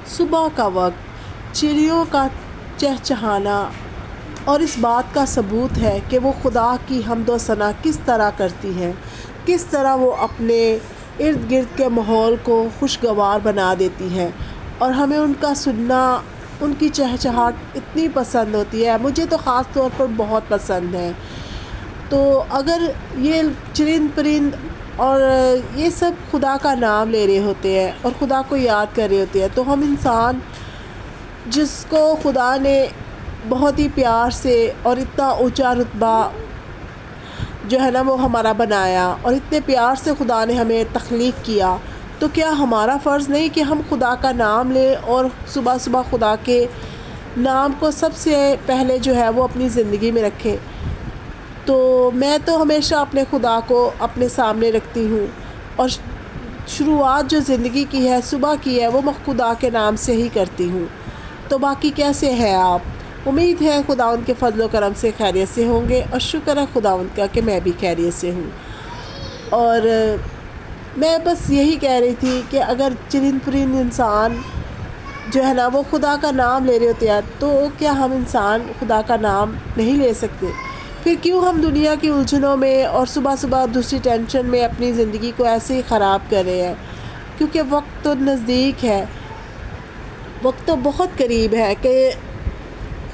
صبح کا وقت، چڑیوں کا چہچہانا اور اس بات کا ثبوت ہے کہ وہ خدا کی حمد و ثنا کس طرح کرتی ہیں، کس طرح وہ اپنے ارد گرد کے ماحول کو خوشگوار بنا دیتی ہیں، اور ہمیں ان کا سننا، ان کی چہچہاہٹ اتنی پسند ہوتی ہے، مجھے تو خاص طور پر بہت پسند ہے۔ تو اگر یہ چرند پرند اور یہ سب خدا کا نام لے رہے ہوتے ہیں اور خدا کو یاد کر رہے ہوتے ہیں، تو ہم انسان جس کو خدا نے بہت ہی پیار سے اور اتنا اونچا رتبہ جو ہے نا وہ ہمارا بنایا، اور اتنے پیار سے خدا نے ہمیں تخلیق کیا، تو کیا ہمارا فرض نہیں کہ ہم خدا کا نام لیں اور صبح صبح خدا کے نام کو سب سے پہلے جو ہے وہ اپنی زندگی میں رکھیں؟ تو میں تو ہمیشہ اپنے خدا کو اپنے سامنے رکھتی ہوں، اور شروعات جو زندگی کی ہے، صبح کی ہے، وہ میں خدا کے نام سے ہی کرتی ہوں۔ تو باقی کیسے ہیں آپ؟ امید ہے خدا ان کے فضل و کرم سے خیریت سے ہوں گے، اور شکر ہے خدا ان کا کہ میں بھی خیریت سے ہوں۔ اور میں بس یہی کہہ رہی تھی کہ اگر چرند پرند انسان جو ہے نا وہ خدا کا نام لے رہے ہوتے ہیں، تو کیا ہم انسان خدا کا نام نہیں لے سکتے؟ پھر کیوں ہم دنیا کی الجھنوں میں اور صبح صبح دوسری ٹینشن میں اپنی زندگی کو ایسے ہی خراب کر رہے ہیں؟ کیونکہ وقت تو نزدیک ہے، وقت تو بہت قریب ہے کہ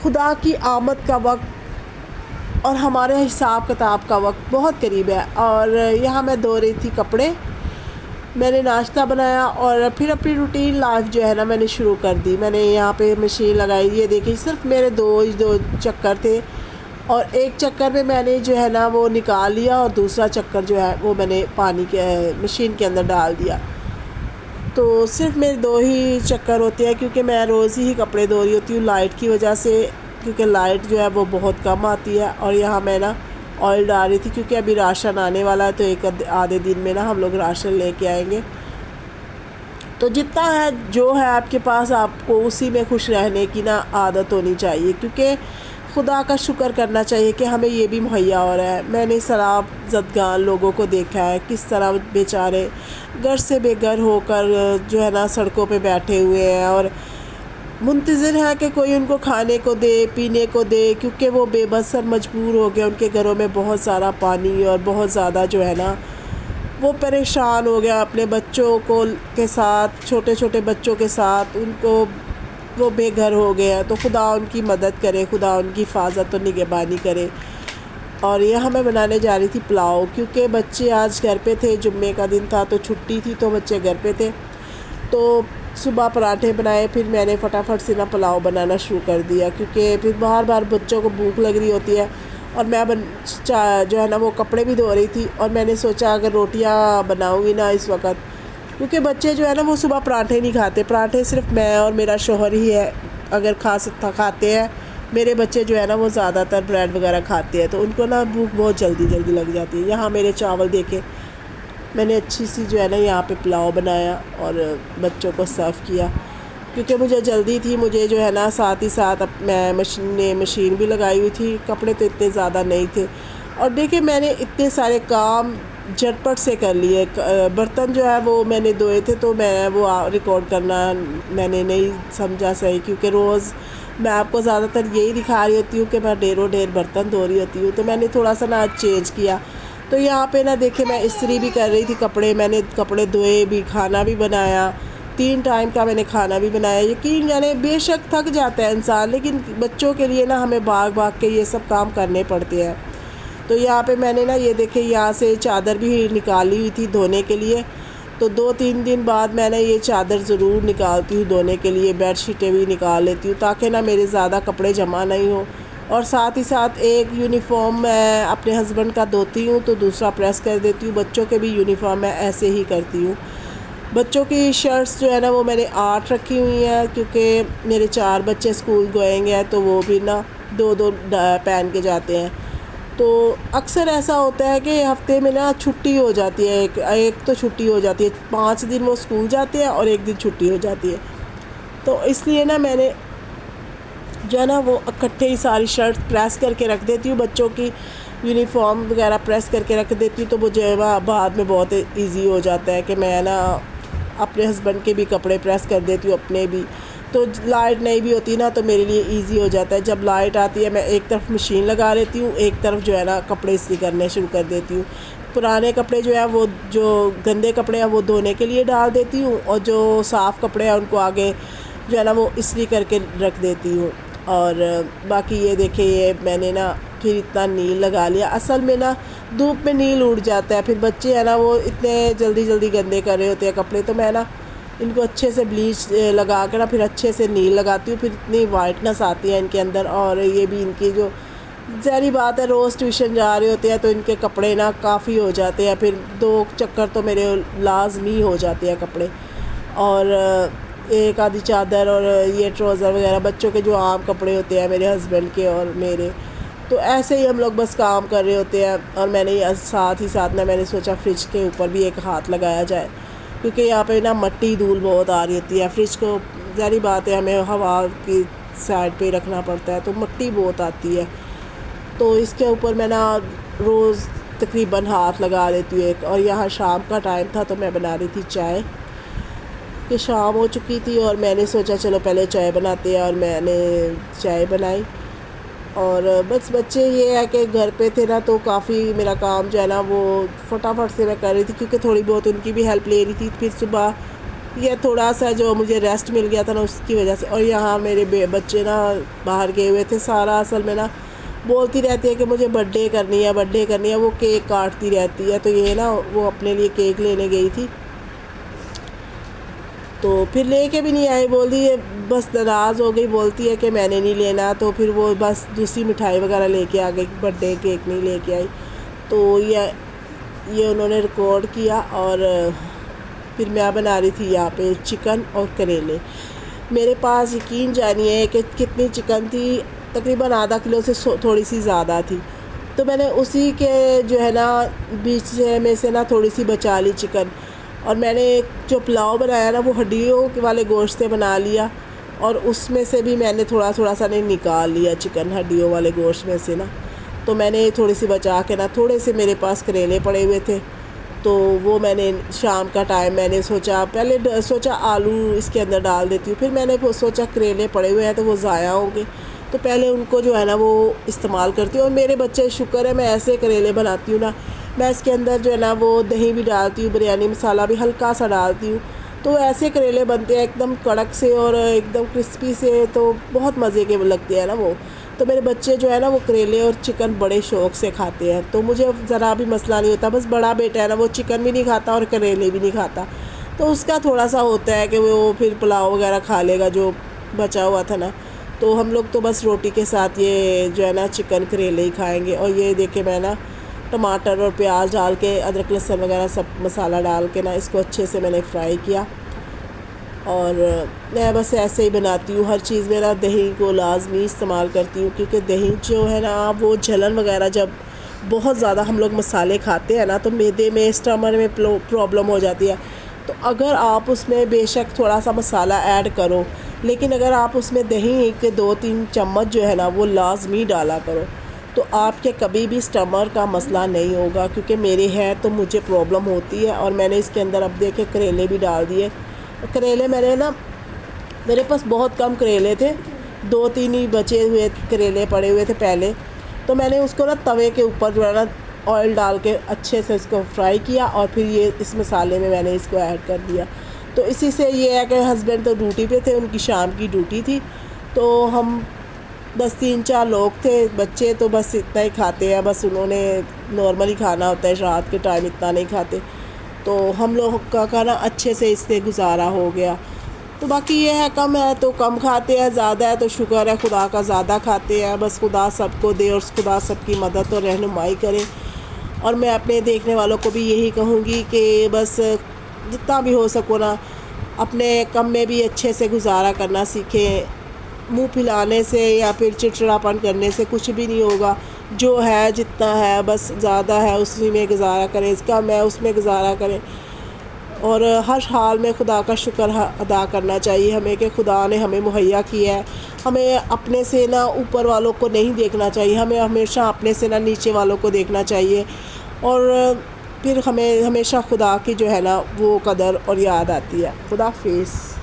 خدا کی آمد کا وقت اور ہمارے حساب کتاب کا وقت بہت قریب ہے۔ اور یہاں میں دھو رہی تھی کپڑے، میں نے ناشتہ بنایا اور پھر اپنی روٹین لائف جو ہے نا میں نے شروع کر دی۔ میں نے یہاں پہ مشین لگائی، یہ دیکھیں صرف میرے دو چکر تھے، اور ایک چکر میں نے جو ہے نا وہ نکال لیا، اور دوسرا چکر جو ہے وہ میں نے پانی کے مشین کے اندر ڈال دیا۔ تو صرف میرے دو ہی چکر ہوتے ہیں، کیونکہ میں روز ہی کپڑے دھو رہی ہوتی ہوں لائٹ کی وجہ سے، کیونکہ لائٹ جو ہے وہ بہت کم آتی ہے۔ اور یہاں میں نا آئل ڈال رہی تھی، کیونکہ ابھی راشن آنے والا ہے، تو ایک آدھے دن میں نا ہم لوگ راشن لے کے آئیں گے۔ تو جتنا ہے جو ہے آپ کے پاس، آپ کو اسی میں خوش رہنے کی نا عادت ہونی چاہیے، کیونکہ خدا کا شکر کرنا چاہیے کہ ہمیں یہ بھی مہیا ہو رہا ہے۔ میں نے سیلاب زدگان لوگوں کو دیکھا ہے، کس طرح بیچارے گھر سے بے گھر ہو کر جو ہے نا سڑکوں پہ بیٹھے ہوئے ہیں، اور منتظر ہے کہ کوئی ان کو کھانے کو دے، پینے کو دے، کیونکہ وہ بے بس اور مجبور ہو گئے، ان کے گھروں میں بہت سارا پانی اور بہت زیادہ جو ہے نا وہ پریشان ہو گیا اپنے بچوں کو کے ساتھ، چھوٹے چھوٹے بچوں کے ساتھ، ان کو وہ بے گھر ہو گئے ہیں۔ تو خدا ان کی مدد کرے، خدا ان کی حفاظت اور نگہبانی کرے۔ اور یہاں میں بنانے جا رہی تھی پلاؤ، کیونکہ بچے آج گھر پہ تھے، جمعے کا دن تھا تو چھٹی تھی، تو بچے گھر پہ تھے، تو صبح پراٹھے بنائے، پھر میں نے فٹافٹ سے نا پلاؤ بنانا شروع کر دیا، کیونکہ پھر بار بار بچوں کو بھوک لگ رہی ہوتی ہے، اور میں جو ہے نا وہ کپڑے بھی دھو رہی تھی، اور میں نے سوچا اگر روٹیاں بناؤں گی نا اس وقت، کیونکہ بچے جو ہے نا وہ صبح پراٹھے نہیں کھاتے، پراٹھے صرف میں اور میرا شوہر ہی ہے اگر کھاتے ہیں، میرے بچے جو ہے نا وہ زیادہ تر بریڈ وغیرہ کھاتے ہیں، تو ان کو نا بھوک بہت جلدی لگ جاتی ہے۔ یہاں میرے چاول دیکھیں، میں نے اچھی سی جو ہے نا یہاں پہ پلاؤ بنایا اور بچوں کو سرو کیا، کیونکہ مجھے جلدی تھی، مجھے جو ہے نا ساتھ ہی ساتھ میں مشین بھی لگائی ہوئی تھی، کپڑے تو اتنے زیادہ نہیں تھے، اور دیکھیں میں نے اتنے سارے کام جھٹ پٹ سے کر لیے۔ برتن جو ہے وہ میں نے دھوئے تھے، تو میں وہ ریکارڈ کرنا میں نے نہیں سمجھا صحیح، کیونکہ روز میں آپ کو زیادہ تر یہی دکھا رہی ہوتی ہوں کہ میں ڈھیر برتن دھو رہی ہوتی ہوں، تو میں نے تھوڑا سا نا چینج کیا۔ تو یہاں پہ نا دیکھیں میں استری بھی کر رہی تھی کپڑے، میں نے کپڑے دھوئے بھی، کھانا بھی بنایا، 3 ٹائم کا میں نے کھانا بھی بنایا۔ یقین جانے بے شک تھک جاتا ہے انسان، لیکن بچوں کے لیے نا ہمیں بھاگ کے یہ سب کام کرنے پڑتے ہیں۔ تو یہاں پہ میں نے نا یہ دیکھیں یہاں سے چادر بھی نکالی ہوئی تھی دھونے کے لیے، تو 2-3 دن بعد میں نے یہ چادر ضرور نکالتی ہوں دھونے کے لیے، بیڈ شیٹیں بھی نکال لیتی ہوں تاکہ نا میرے زیادہ کپڑے جمع نہیں ہوں۔ اور ساتھ ہی ساتھ ایک یونیفارم میں اپنے ہسبینڈ کا دھوتی ہوں تو دوسرا پریس کر دیتی ہوں، بچوں کے بھی یونیفارم میں ایسے ہی کرتی ہوں۔ بچوں کی شرٹس جو ہے نا وہ میں نے 8 رکھی ہوئی ہیں، کیونکہ میرے 4 بچے اسکول گوئیں گے تو وہ بھی نا 2 پہن کے جاتے ہیں۔ تو اکثر ایسا ہوتا ہے کہ ہفتے میں نا چھٹی ہو جاتی ہے، ایک تو چھٹی ہو جاتی ہے، 5 دن وہ اسکول جاتے ہیں اور 1 دن چھٹی ہو جاتی ہے، تو اس لیے نا میں نے جو ہے نا وہ اکٹھے ہی ساری شرٹ پریس کر کے رکھ دیتی ہوں، بچوں کی یونیفارم وغیرہ پریس کر کے رکھ دیتی ہوں، تو مجھے بعد میں بہت ایزی ہو جاتا ہے کہ میں نا اپنے ہسبینڈ کے بھی کپڑے پریس کر دیتی ہوں، اپنے بھی۔ تو لائٹ نہیں بھی ہوتی نا تو میرے لیے ایزی ہو جاتا ہے، جب لائٹ آتی ہے میں ایک طرف مشین لگا لیتی ہوں، ایک طرف جو ہے نا کپڑے استری کرنے شروع کر دیتی ہوں۔ پرانے کپڑے جو ہیں وہ جو گندے کپڑے ہیں وہ دھونے کے لیے ڈال دیتی ہوں، اور جو صاف کپڑے ہیں ان کو آگے جو ہے نا وہ استری کر کے رکھ دیتی ہوں۔ اور باقی یہ دیکھیں، یہ میں نے نا پھر اتنا نیل لگا لیا۔ اصل میں نا دھوپ میں نیل اڑ جاتا ہے، پھر بچے ہیں نا وہ اتنے جلدی جلدی گندے کر رہے ہوتے ہیں کپڑے، تو میں نا ان کو اچھے سے بلیچ لگا کے نا پھر اچھے سے نیل لگاتی ہوں، پھر اتنی وائٹنس آتی ہے ان کے اندر۔ اور یہ بھی ان کی جو ظاہری بات ہے روز ٹیوشن جا رہے ہوتے ہیں تو ان کے کپڑے نا کافی ہو جاتے ہیں، پھر 2 چکر تو میرے لازمی ہو جاتے ہیں کپڑے۔ اور ایک آدھی چادر اور یہ ٹروزر وغیرہ بچوں کے جو عام کپڑے ہوتے ہیں میرے ہسبینڈ کے اور میرے، تو ایسے ہی ہم لوگ بس کام کر رہے ہوتے ہیں۔ اور میں نے ساتھ ہی ساتھ میں نے سوچا فریج کے اوپر بھی ایک ہاتھ لگایا جائے، کیونکہ یہاں پہ نا مٹی دھول بہت آ رہی ہوتی ہے، فریج کو ظاہری بات ہے ہمیں ہوا کی سائڈ پہ رکھنا پڑتا ہے تو مٹی بہت آتی ہے، تو اس کے اوپر میں نا روز تقریباً ہاتھ لگا دیتی ہوں ایک۔ اور یہاں شام کا ٹائم تھا تو میں بنا رہی تھی چائے، کہ شام ہو چکی تھی اور میں نے سوچا چلو پہلے چائے بناتے ہیں، اور میں نے چائے بنائی۔ اور بس بچے یہ ہے کہ گھر پہ تھے نا تو کافی میرا کام جو ہے نا وہ فٹافٹ سے میں کر رہی تھی، کیونکہ تھوڑی بہت ان کی بھی ہیلپ لے رہی تھی۔ پھر صبح یہ تھوڑا سا جو مجھے ریسٹ مل گیا تھا نا اس کی وجہ سے۔ اور یہاں میرے بچے نا باہر گئے ہوئے تھے، سارا اصل میں نا بولتی رہتی ہے کہ مجھے برتھ ڈے کرنی ہے، برتھ ڈے کرنی ہے، وہ کیک کاٹتی رہتی ہے، تو یہ نا وہ اپنے لیے کیک لینے گئی تھی تو پھر لے کے بھی نہیں آئی، بولتی ہے بس ناراض ہو گئی، بولتی ہے کہ میں نے نہیں لینا، تو پھر وہ بس دوسری مٹھائی وغیرہ لے کے آ گئی، برتھ ڈے کیک نہیں لے کے آئی۔ تو یہ انہوں نے ریکارڈ کیا، اور پھر میں بنا رہی تھی یہاں پہ چکن اور کریلے۔ میرے پاس یقین جانیے کہ کتنی چکن تھی، تقریباً آدھا کلو سے تھوڑی سی زیادہ تھی، تو میں نے اسی کے جو ہے نا بیچ میں سے نا تھوڑی سی بچا لی چکن۔ اور میں نے جو پلاؤ بنایا نا وہ ہڈیوں والے گوشت سے بنا لیا، اور اس میں سے بھی میں نے تھوڑا سا نے نکال لیا چکن ہڈیوں والے گوشت میں سے نا، تو میں نے تھوڑی سی بچا کے نا تھوڑے سے میرے پاس کریلے پڑے ہوئے تھے، تو وہ میں نے شام کا ٹائم میں نے سوچا آلو اس کے اندر ڈال دیتی ہوں، پھر میں نے سوچا کریلے پڑے ہوئے ہیں تو وہ ضائع ہوں گے، تو پہلے ان کو جو ہے نا وہ استعمال کرتی ہوں۔ اور میرے بچے شکر ہے میں ایسے کریلے بناتی ہوں نا، میں اس کے اندر جو ہے نا وہ دہی بھی ڈالتی ہوں، بریانی مسالہ بھی ہلکا سا ڈالتی ہوں، تو ایسے کریلے بنتے ہیں ایک دم کڑک سے اور ایک دم کرسپی سے، تو بہت مزے کے لگتے ہیں نا وہ۔ تو میرے بچے جو ہے نا وہ کریلے اور چکن بڑے شوق سے کھاتے ہیں، تو مجھے ذرا بھی مسئلہ نہیں ہوتا، بس بڑا بیٹا ہے نا وہ چکن بھی نہیں کھاتا اور کریلے بھی نہیں کھاتا، تو اس کا تھوڑا سا ہوتا ہے کہ وہ پھر پلاؤ وغیرہ کھا لے گا جو بچا ہوا تھا نا، تو ہم لوگ تو بس روٹی کے ساتھ یہ جو ہے نا چکن کریلے ہی کھائیں گے۔ اور یہ دیکھیں میں نا ٹماٹر اور پیاز ڈال کے ادرک لہسن وغیرہ سب مسالہ ڈال کے نا اس کو اچھے سے میں نے فرائی کیا، اور میں بس ایسے ہی بناتی ہوں ہر چیز میں نا دہی کو لازمی استعمال کرتی ہوں، کیونکہ دہی جو ہے نا وہ جلن وغیرہ جب بہت زیادہ ہم لوگ مسالے کھاتے ہیں نا تو معدے میں اسٹمک میں پرابلم ہو جاتی ہے، تو اگر آپ اس میں بے شک تھوڑا سا مسالہ ایڈ کرو، لیکن اگر آپ اس میں دہی کے 2-3 چمچ جو ہے نا وہ لازمی ڈالا کرو، تو آپ کے کبھی بھی اسٹمک کا مسئلہ نہیں ہوگا، کیونکہ میرے ہے تو مجھے پرابلم ہوتی ہے۔ اور میں نے اس کے اندر اب دیکھے کریلے بھی ڈال دیے، کریلے میں نے نا میرے پاس بہت کم کریلے تھے، 2-3 ہی بچے ہوئے کریلے پڑے ہوئے تھے پہلے، تو میں نے اس کو نا توے کے اوپر جو ہے نا آئل ڈال کے اچھے سے اس کو فرائی کیا، اور پھر یہ اس مسالے میں نے اس کو ایڈ کر دیا۔ تو اسی سے یہ ہے کہ ہسبینڈ تو ڈیوٹی پہ تھے، ان کی شام کی ڈیوٹی تھی، تو ہم بس 3-4 لوگ تھے، بچے تو بس اتنا ہی کھاتے ہیں، بس انہوں نے نارملی کھانا ہوتا ہے، رات کے ٹائم اتنا نہیں کھاتے، تو ہم لوگ کا کھانا اچھے سے اس سے گزارا ہو گیا۔ تو باقی یہ ہے کم ہے تو کم کھاتے ہیں، زیادہ ہے تو شکر ہے خدا کا زیادہ کھاتے ہیں، بس خدا سب کو دے اور خدا سب کی مدد اور رہنمائی کرے۔ اور میں اپنے دیکھنے والوں کو بھی یہی کہوں گی کہ بس جتنا بھی ہو سکو نا اپنے کم میں بھی اچھے سے گزارا کرنا سیکھیں، منہ پھلانے سے یا پھر چڑچڑاپن کرنے سے کچھ بھی نہیں ہوگا، جو ہے جتنا ہے بس زیادہ ہے اسی میں گزارا کریں، اس کا میں اس میں گزارا کریں، اور ہر حال میں خدا کا شکر ادا کرنا چاہیے ہمیں کہ خدا نے ہمیں مہیا کیا ہے، ہمیں اپنے سے نہ اوپر والوں کو نہیں دیکھنا چاہیے، ہمیں ہمیشہ اپنے سے نہ نیچے والوں کو دیکھنا چاہیے، اور پھر ہمیں ہمیشہ خدا کی جو ہے نا وہ قدر اور یاد آتی ہے۔ خدا حافظ۔